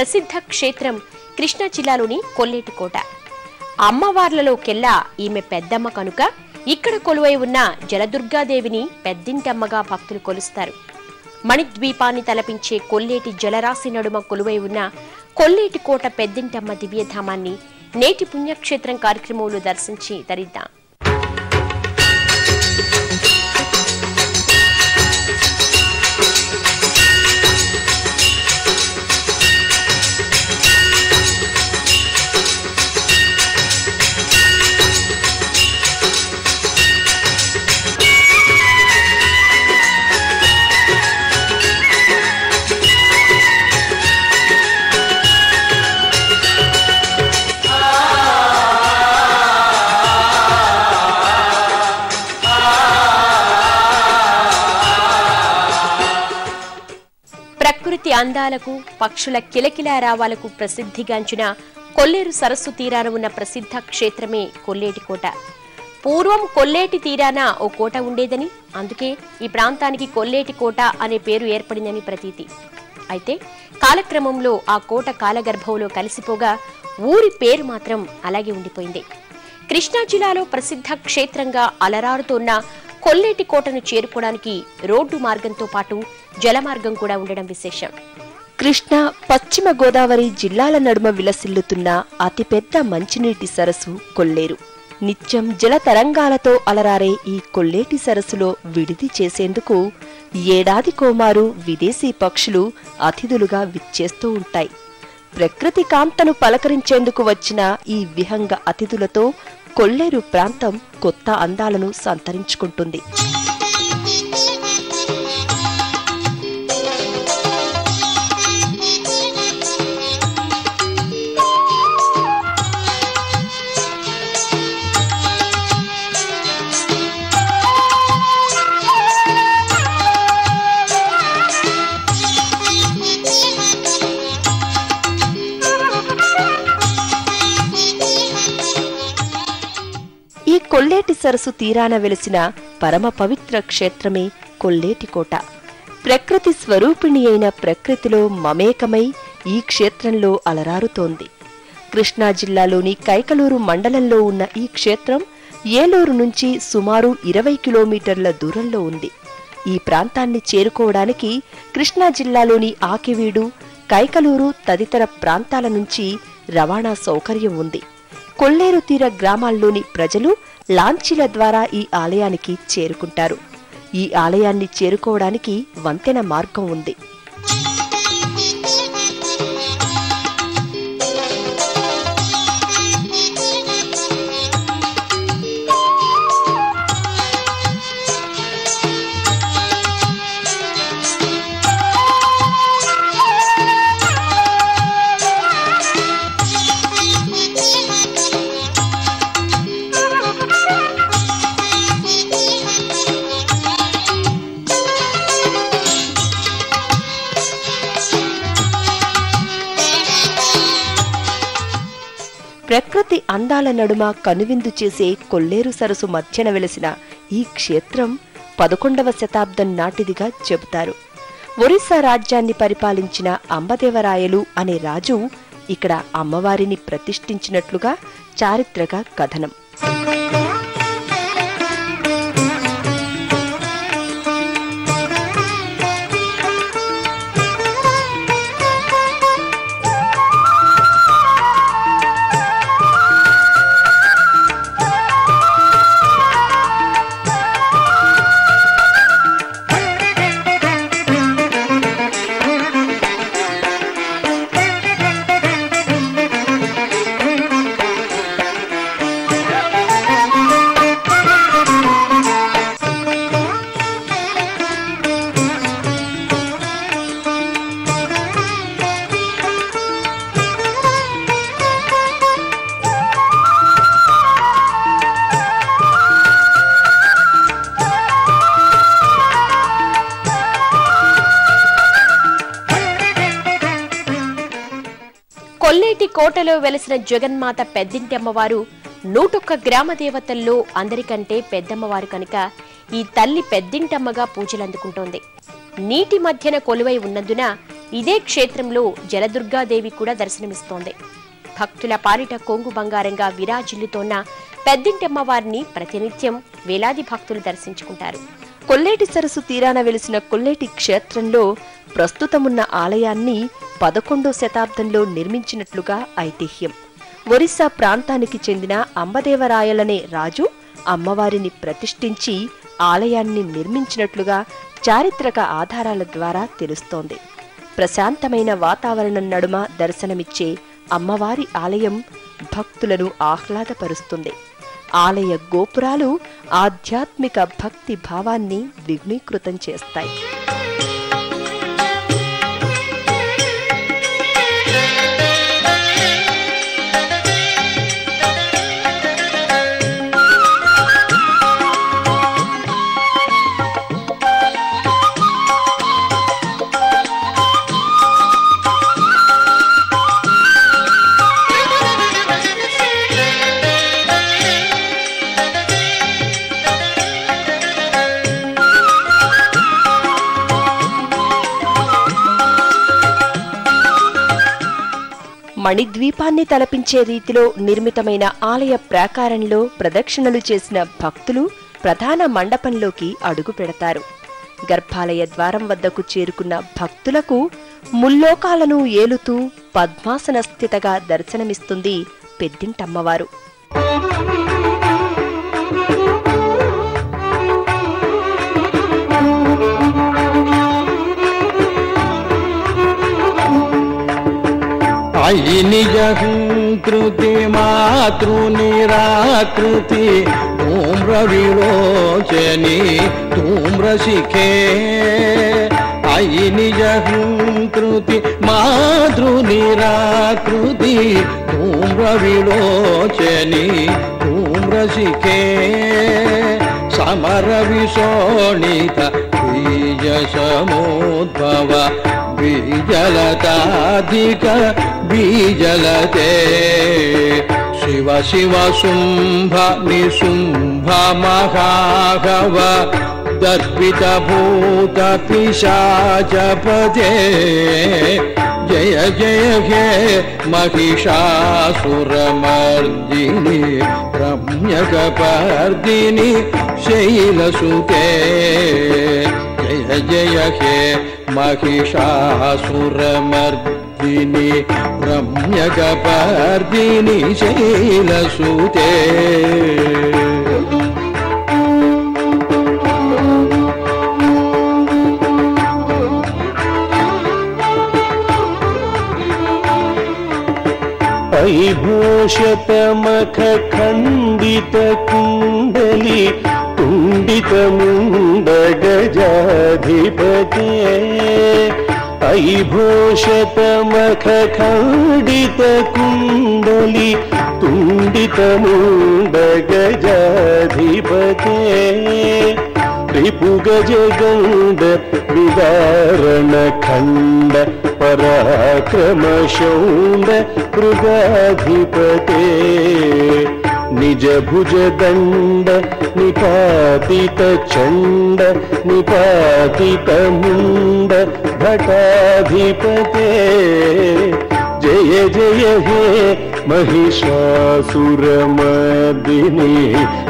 ప్రసిద్ధ క్షేత్రం కృష్ణా జిల్లాలోని కొల్లేటి కోట. అమ్మవార్లలోకెల్లా ఈమె పెద్దమ్మ కనుక ఇక్కడ కొలువై ఉన్న జలదుర్గాదేవిని పెద్దింటమ్మగా భక్తులు కొలుస్తారు. మణిద్వీపాన్ని తలపించే కొల్లేటి జలరాశి నడుమ కొలువై ఉన్న కొల్లేటి కోట పెద్దింటమ్మ దివ్యధామాన్ని నేటి పుణ్యక్షేత్రం కార్యక్రమంలో దర్శించి తరిద్దాం. ప్రకృతి అందాలకు పక్షుల కిలకిలారావాలకు ప్రసిద్ధిగాంచిన కొల్లేరు సరస్సు తీరాన ఉన్న ప్రసిద్ధ క్షేత్రమే కొల్లేటి కోట. పూర్వం కొల్లేటి తీరాన ఓ కోట ఉండేదని, అందుకే ఈ ప్రాంతానికి కొల్లేటి కోట అనే పేరు ఏర్పడిందని ప్రతీతి. అయితే కాలక్రమంలో ఆ కోట కాలగర్భంలో కలిసిపోగా ఊరి పేరు మాత్రం అలాగే ఉండిపోయింది. కృష్ణా జిల్లాలో ప్రసిద్ధ క్షేత్రంగా అలరారుతోన్న కొల్లేటి కోటను చేరుకోవడానికి రోడ్డు మార్గంతో పాటు జలమార్గం కూడా ఉండడం విశేషం. కృష్ణా, పశ్చిమ గోదావరి జిల్లాల నడుమ విలసిల్లుతున్న అతిపెద్ద మంచినీటి సరస్సు కొల్లేరు. నిత్యం జల తరంగాలతో అలరారే ఈ కొల్లేటి సరస్సులో విడిది చేసేందుకు ఏడాది కోమారు విదేశీ పక్షులు అతిథులుగా విచ్చేస్తూ ఉంటాయి. ప్రకృతి కాంతను పలకరించేందుకు వచ్చిన ఈ విహంగ అతిథులతో కొల్లేరు ప్రాంతం కొత్త అందాలను సంతరించుకుంటుంది. ఈ కొల్లేటి సరస్సు తీరాన వెలిసిన పరమ పవిత్ర క్షేత్రమే కొల్లేటి కోట. ప్రకృతి స్వరూపిణి అయిన ప్రకృతిలో మమేకమై ఈ క్షేత్రంలో అలరారుతోంది. కృష్ణా జిల్లాలోని కైకలూరు మండలంలో ఉన్న ఈ క్షేత్రం ఏలూరు నుంచి సుమారు 20 కిలోమీటర్ల దూరంలో ఉంది. ఈ ప్రాంతాన్ని చేరుకోవడానికి కృష్ణా జిల్లాలోని ఆకివీడు, కైకలూరు తదితర ప్రాంతాల నుంచి రవాణా సౌకర్యం ఉంది. కొల్లేరు తీర గ్రామాల్లోని ప్రజలు లాంచీల ద్వారా ఈ ఆలయానికి చేరుకుంటారు. ఈ ఆలయాన్ని చేరుకోవడానికి వంతెన మార్గం ఉంది. ప్రకృతి అందాల నడుమ కనువిందు చేసే కొల్లేరు సరస్సు మధ్యన వెలిసిన ఈ క్షేత్రం 11వ శతాబ్దం నాటిదిగా చెబుతారు. ఒరిస్సా రాజ్యాన్ని పరిపాలించిన అంబదేవరాయలు అనే రాజు ఇక్కడ అమ్మవారిని ప్రతిష్ఠించినట్లుగా చారిత్రక కథనం. కొల్లేటి కోటలో వెలసిన జగన్మాత పెద్దింటమ్మవారు 101 గ్రామ దేవతల్లో అందరికంటే పెద్దమ్మవారు కనుక ఈ తల్లి పెద్దింటమ్మగా పూజలందుకుంటోంది. నీటి మధ్యన కొలువై ఉన్నందున ఇదే క్షేత్రంలో జలదుర్గాదేవి కూడా దర్శనమిస్తోంది. భక్తుల పాలిట కొంగు బంగారంగా విరాజిల్లుతోన్న పెద్దింటమ్మవారిని ప్రతినిత్యం వేలాది భక్తులు దర్శించుకుంటారు. కొల్లేటి సరస్సు తీరాన వెలిసిన కొల్లేటి క్షేత్రంలో ప్రస్తుతమున్న ఆలయాన్ని 11వ శతాబ్దంలో నిర్మించినట్లుగా ఐతిహ్యం. ఒరిస్సా ప్రాంతానికి చెందిన అంబదేవరాయలనే రాజు అమ్మవారిని ప్రతిష్ఠించి ఆలయాన్ని నిర్మించినట్లుగా చారిత్రక ఆధారాల ద్వారా తెలుస్తోంది. ప్రశాంతమైన వాతావరణం నడుమ దర్శనమిచ్చే అమ్మవారి ఆలయం భక్తులను ఆహ్లాదపరుస్తుంది. ఆలయ గోపురాలు ఆధ్యాత్మిక భక్తి భావాన్ని ద్విగుణీకృతం చేస్తాయి. మణిద్వీపాన్ని తలపించే రీతిలో నిర్మితమైన ఆలయ ప్రాకారంలో ప్రదక్షిణలు చేసిన భక్తులు ప్రధాన మండపంలోకి అడుగు పెడతారు. గర్భాలయ ద్వారం వద్దకు చేరుకున్న భక్తులకు ముల్లోకాలను ఏలుతూ పద్మాసన స్థితగా దర్శనమిస్తుంది పెద్దింటమ్మవారు. అయి నిజకృతి మాతృనిరాకృతి ధూమ్ర విలోచని ధూమ్రశిఖే అయి నిజకృతి మాతృనిరాకృతి ధూమ్ర విలోచని ధూమ్రశిఖే సమర విశోణిత బీజ సముద్భవ బీజలతాధిక బీజలతే శివ శివ శుంభ నిశుంభ మహాగవ దర్పిత భూత పిశాచపదే జయ జయ హే మహిషాసురమర్దిని రమ్యకపర్దిని శైలసుతే జయ జయ హే మహిషాసురమర్దిని రమ్యకపర్దిని శైలసుతే ఐభూషతమఖ ఖండిత కుండలి తుండిత ముండ గజాధిపతే ఐభూషతమఖ ఖండిత కుండలి తుండిత ముండ గజాధిపతే రిపుగజగండ విదారణ ఖండ పరాక్రమ శౌండ మృగాధిపతే నిజ భుజ దండ నిపాతిత చండ నిపాతిత ముండ భటాధిపతే జయ జయ హే మహిషాసురమర్దిని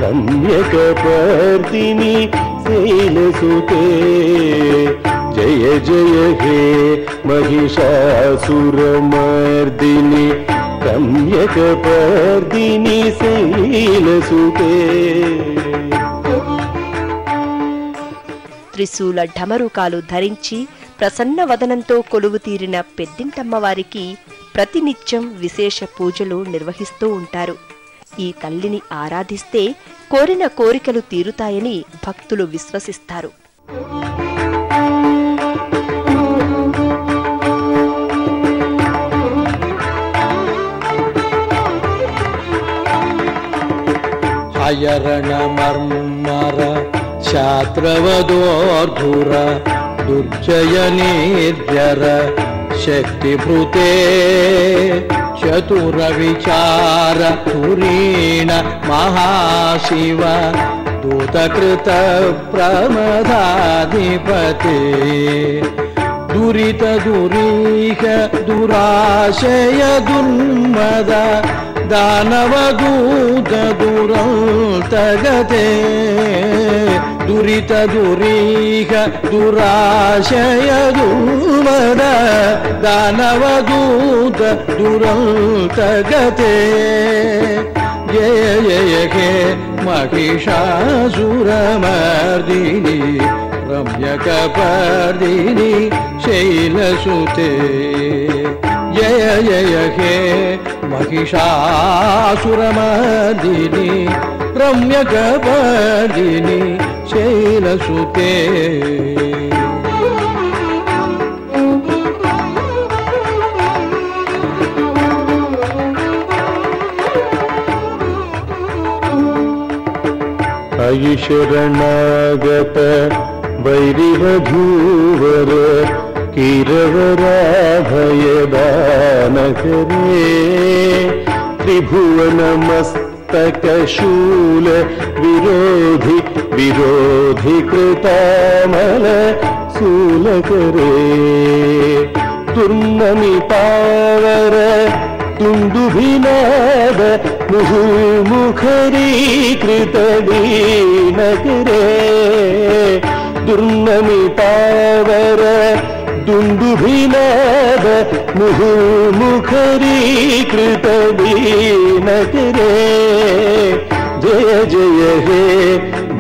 రమ్యకపర్దిని శైలసుతే జయ జయ హే మహిషాసురమర్దిని రమ్యకపర్దిని శైలసుతే. త్రిశూల ఢమరుకాలు ధరించి ప్రసన్న వదనంతో కొలువు తీరిన పెద్దింటమ్మవారికి ప్రతినిత్యం విశేష పూజలు నిర్వహిస్తూ ఉంటారు. ఈ తల్లిని ఆరాధిస్తే కోరిన కోరికలు తీరుతాయని భక్తులు విశ్వసిస్తారు. అయరణ మర్మర శాస్త్రవదోర్ధుర దుర్జయ నిర్జర శక్తిభృతే చతుర విచార తురీణ మహాశివ దూతకృత ప్రమదాధిపతే దురిత దురీహ దురాశయ దుర్మద దానవదూత దురంతగతే దురిత దురీహ దురాశయ దుర్మద దానవదూత దురంతగతే జయ జయ హే మహిషాసురమర్దిని రమ్యకపర్దిని శైలసుతే జయ జయ హే మహిషాసురమర్దిని రమ్యకపర్దిని శైలసుతే अयि शरणागत वैरिवधूवर किरवराभयदानकरे त्रिभुवनमस्तकशूल विरोधि विरोधि कृतामल शूलकरे दुर्नमि पावर दुन्दुभिनाद मुहुर्मुखरीकृतदीनकरे दुर्नमि पावर दुन्दुभिनाद मुहुर्मुखरीकृतदीनकरे जय जय हे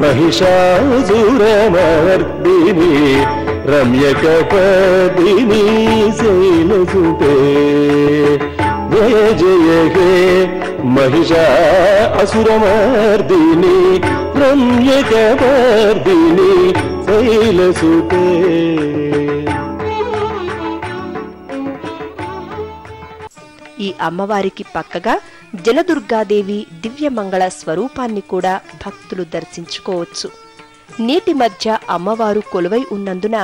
महिषासुरमर्दिनि रम्यकपदिनि शैलसुते जय जय हे महिषासुरमर्दिनि रम्यकपर्दिनि शैलसुते ఈ అమ్మవారికి పక్కగా జలదుర్గాదేవి దివ్యమంగళ స్వరూపాన్ని కూడా భక్తులు దర్శించుకోవచ్చు. నీటి మధ్య అమ్మవారు కొలువై ఉన్నందున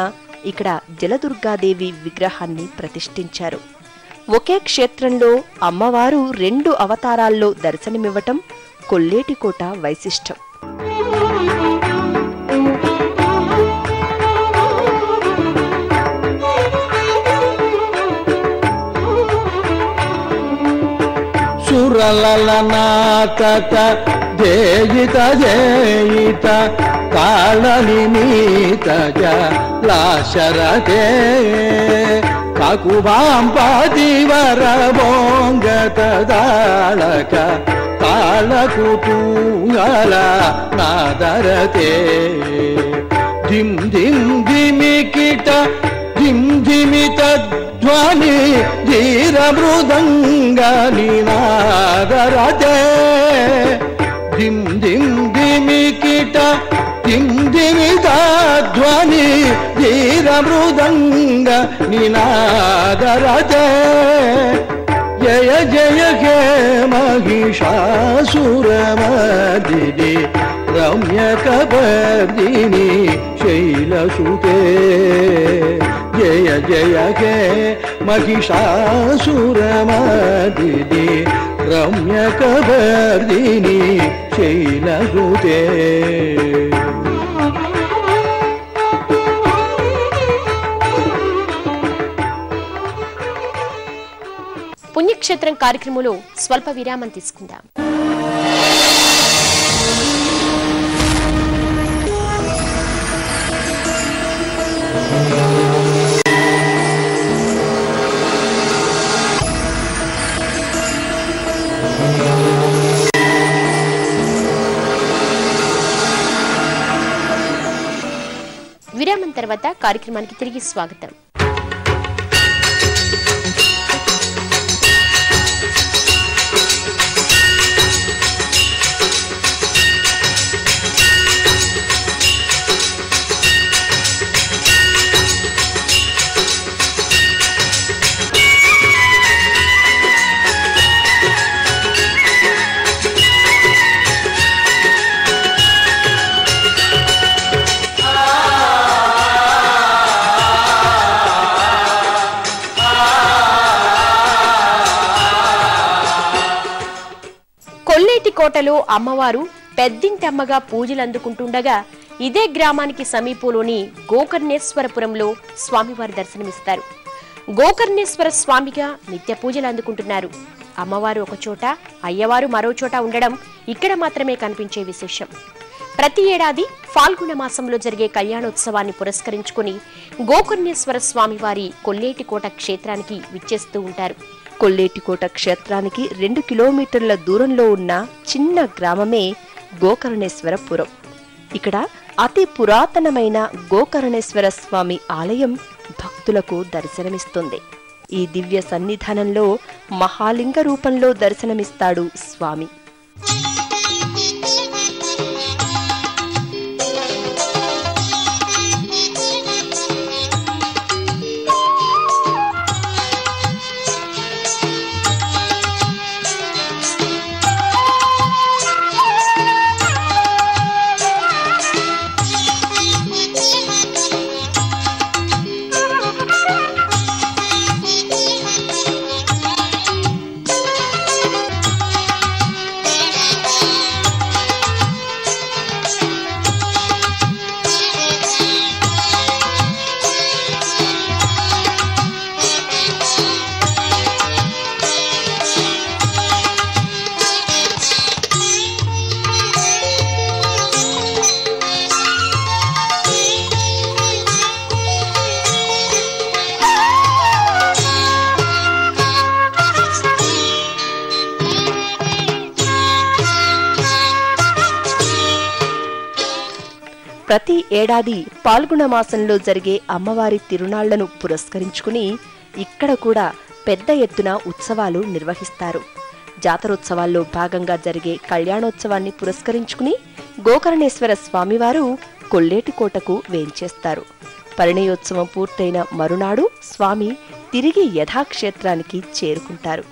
ఇక్కడ జలదుర్గాదేవి విగ్రహాన్ని ప్రతిష్ఠించారు. ఒకే క్షేత్రంలో అమ్మవారు 2 అవతారాల్లో దర్శనమివ్వటం కొల్లేటికోట వైశిష్టం. సురలలనాతత జయిత జయిత కాళనిమిత జలాశరతే కాకుబాంపతివర భోంగత దాళక కాళకుతూంగల నాదరతే ధిం ధిం ధిమికిట ధిం ధిమిత ధ్వని ధీర మృదంగ నినాదరతే ధిం ధిం ధిమికిట ధిం ధిమిత ధ్వని ధీర మృదంగ నినాదరతే జయ జయ హే మహిషాసురమర్దిని రమ్యకపర్దిని శైలసుతే జయ జయ హే महिषासुरमर्दिनि रम्यकपर्दिनि शैलसुते పుణ్యక్షేత్రం కార్యక్రమంలో స్వల్ప విరామం తీసుకుందాం. విరామం తర్వాత కార్యక్రమానికి తిరిగి స్వాగతం. కోటలో అమ్మవారు పెద్దింటమ్మగా పూజలందుకుంటుండగా ఇదే గ్రామానికి సమీపంలోని గోకర్ణేశ్వరపురంలో స్వామివారి దర్శనమిస్తారు. గోకర్ణేశ్వర స్వామిగా నిత్య పూజలు అందుకుంటున్నారు. అమ్మవారు ఒకచోట, అయ్యవారు మరో చోట ఉండడం ఇక్కడ మాత్రమే కనిపించే విశేషం. ప్రతి ఏడాది ఫాల్గుణ మాసంలో జరిగే కళ్యాణోత్సవాన్ని పురస్కరించుకుని గోకర్ణేశ్వర స్వామివారి కొల్లేటికోట క్షేత్రానికి విచ్చేస్తూ ఉంటారు. కొల్లేటికోట క్షేత్రానికి 2 కిలోమీటర్ల దూరంలో ఉన్న చిన్న గ్రామమే గోకర్ణేశ్వరపురం. ఇక్కడ అతి పురాతనమైన గోకర్ణేశ్వర స్వామి ఆలయం భక్తులకు దర్శనమిస్తుంది. ఈ దివ్య సన్నిధానంలో మహాలింగ రూపంలో దర్శనమిస్తాడు స్వామి. ప్రతి ఏడాది పాల్గొన మాసంలో జరిగే అమ్మవారి తిరునాళ్లను పురస్కరించుకుని ఇక్కడ కూడా పెద్ద ఎత్తున ఉత్సవాలు నిర్వహిస్తారు. జాతరోత్సవాల్లో భాగంగా జరిగే కళ్యాణోత్సవాన్ని పురస్కరించుకుని గోకర్ణేశ్వర స్వామివారు కొల్లేటికోటకు వేంచేస్తారు. పరిణయోత్సవం పూర్తయిన మరునాడు స్వామి తిరిగి యథాక్షేత్రానికి చేరుకుంటారు.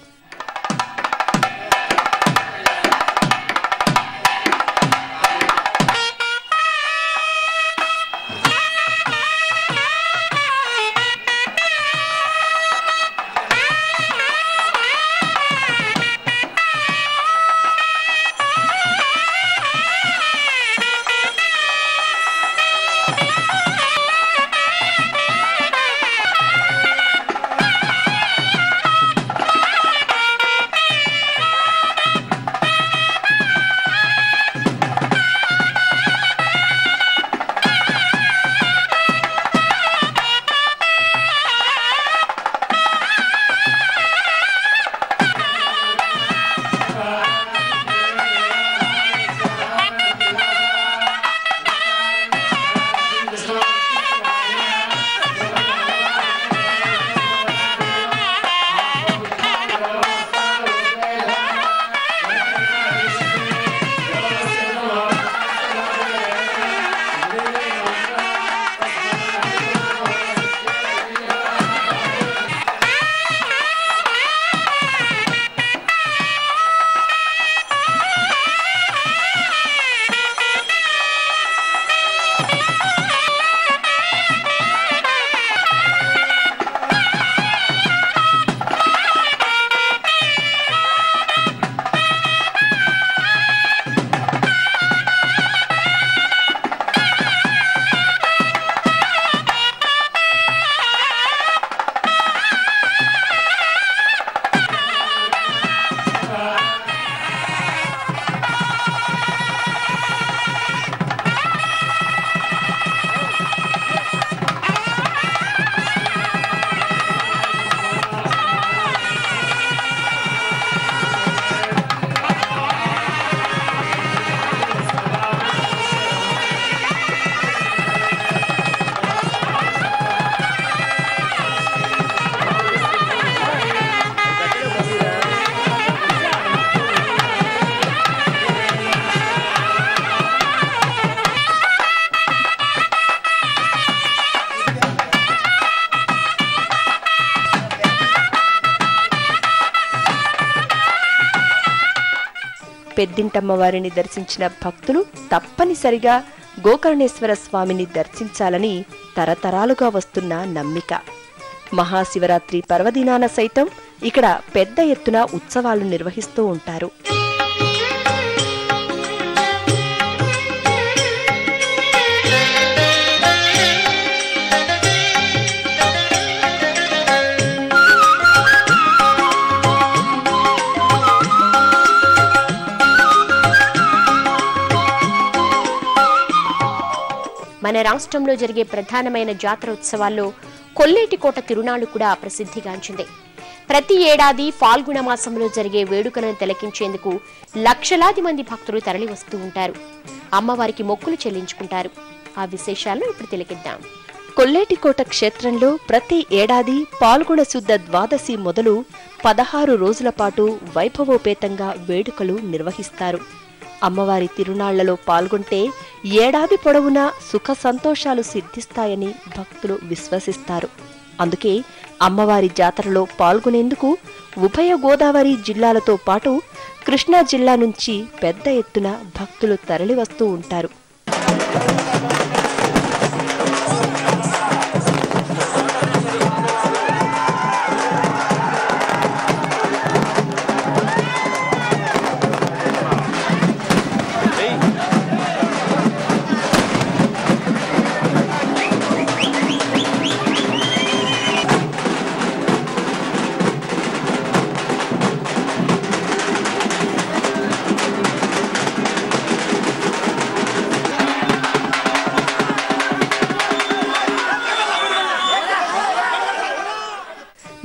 పెద్దింటమ్మవారిని దర్శించిన భక్తులు తప్పనిసరిగా గోకర్ణేశ్వర స్వామిని దర్శించాలని తరతరాలుగా వస్తున్న నమ్మిక. మహాశివరాత్రి పర్వదినాన సైతం ఇక్కడ పెద్ద ఎత్తున ఉత్సవాలు నిర్వహిస్తూ ఉంటారు. మన రాష్ట్రంలో జరిగే ప్రధానమైన జాతరోత్సవాల్లో కొల్లేటికోట తిరునాళ్లు కూడా ప్రసిద్ధిగాంచింది. ప్రతి ఏడాది ఫాల్గుణ మాసంలో జరిగే వేడుకలను తిలకించేందుకు లక్షలాది మంది భక్తులు తరలి వస్తూ ఉంటారు. అమ్మవారికి మొక్కులు చెల్లించుకుంటారు. ఆ విశేషాలను ఇప్పుడు తిలకిద్దాం. కొల్లేటికోట క్షేత్రంలో ప్రతి ఏడాది పాల్గొన శుద్ధ ద్వాదశి మొదలు 16 రోజుల పాటు వైభవోపేతంగా వేడుకలు నిర్వహిస్తారు. అమ్మవారి తిరునాళ్లలో పాల్గొంటే ఏడాది పొడవునా సుఖ సంతోషాలు సిద్ధిస్తాయని భక్తులు విశ్వసిస్తారు. అందుకే అమ్మవారి జాతరలో పాల్గొనేందుకు ఉభయ గోదావరి జిల్లాలతో పాటు కృష్ణా జిల్లా నుంచి పెద్ద ఎత్తున భక్తులు తరలివస్తూ ఉంటారు.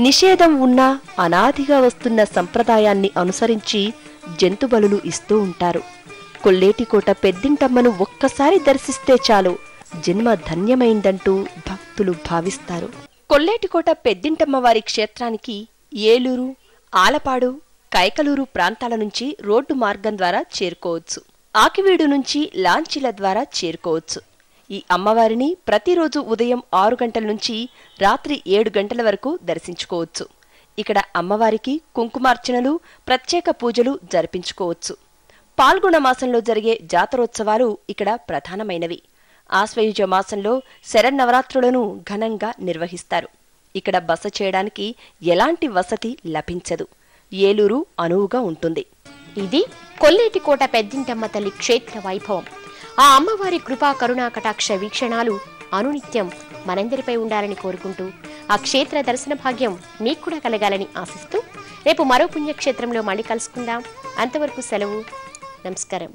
నిషేధం ఉన్నా అనాదిగా వస్తున్న సంప్రదాయాన్ని అనుసరించి జంతుబలులు ఇస్తూ ఉంటారు. కొల్లేటికోట పెద్దింటమ్మను ఒక్కసారి దర్శిస్తే చాలు జన్మ ధన్యమైందంటూ భక్తులు భావిస్తారు. కొల్లేటికోట పెద్దింటమ్మ వారి క్షేత్రానికి ఏలూరు, ఆలపాడు, కైకలూరు ప్రాంతాల నుంచి రోడ్డు మార్గం ద్వారా చేరుకోవచ్చు. ఆకివీడు నుంచి లాంచీల ద్వారా చేరుకోవచ్చు. ఈ అమ్మవారిని ప్రతిరోజు ఉదయం 6 గంటల నుంచి రాత్రి 7 గంటల వరకు దర్శించుకోవచ్చు. ఇక్కడ అమ్మవారికి కుంకుమార్చనలు, ప్రత్యేక పూజలు జరిపించుకోవచ్చు. పాల్గొన మాసంలో జరిగే జాతరోత్సవాలు ఇక్కడ ప్రధానమైనవి. ఆశ్వయుజ మాసంలో శరన్నవరాత్రులను ఘనంగా నిర్వహిస్తారు. ఇక్కడ బస చేయడానికి ఎలాంటి వసతి లభించదు. ఏలూరు అనువుగా ఉంటుంది. ఇది కొల్లేటికోట పెద్దింటమ్మ తల్లి క్షేత్ర వైభవం. ఆ అమ్మవారి కృపా కరుణా కటాక్ష వీక్షణాలు అనునిత్యం మనందరిపై ఉండాలని కోరుకుంటూ ఆ క్షేత్ర దర్శన భాగ్యం మీకు కూడా కలగాలని ఆశిస్తూ రేపు మరో పుణ్యక్షేత్రంలో మళ్ళీ కలుసుకుందాం. అంతవరకు సెలవు. నమస్కారం.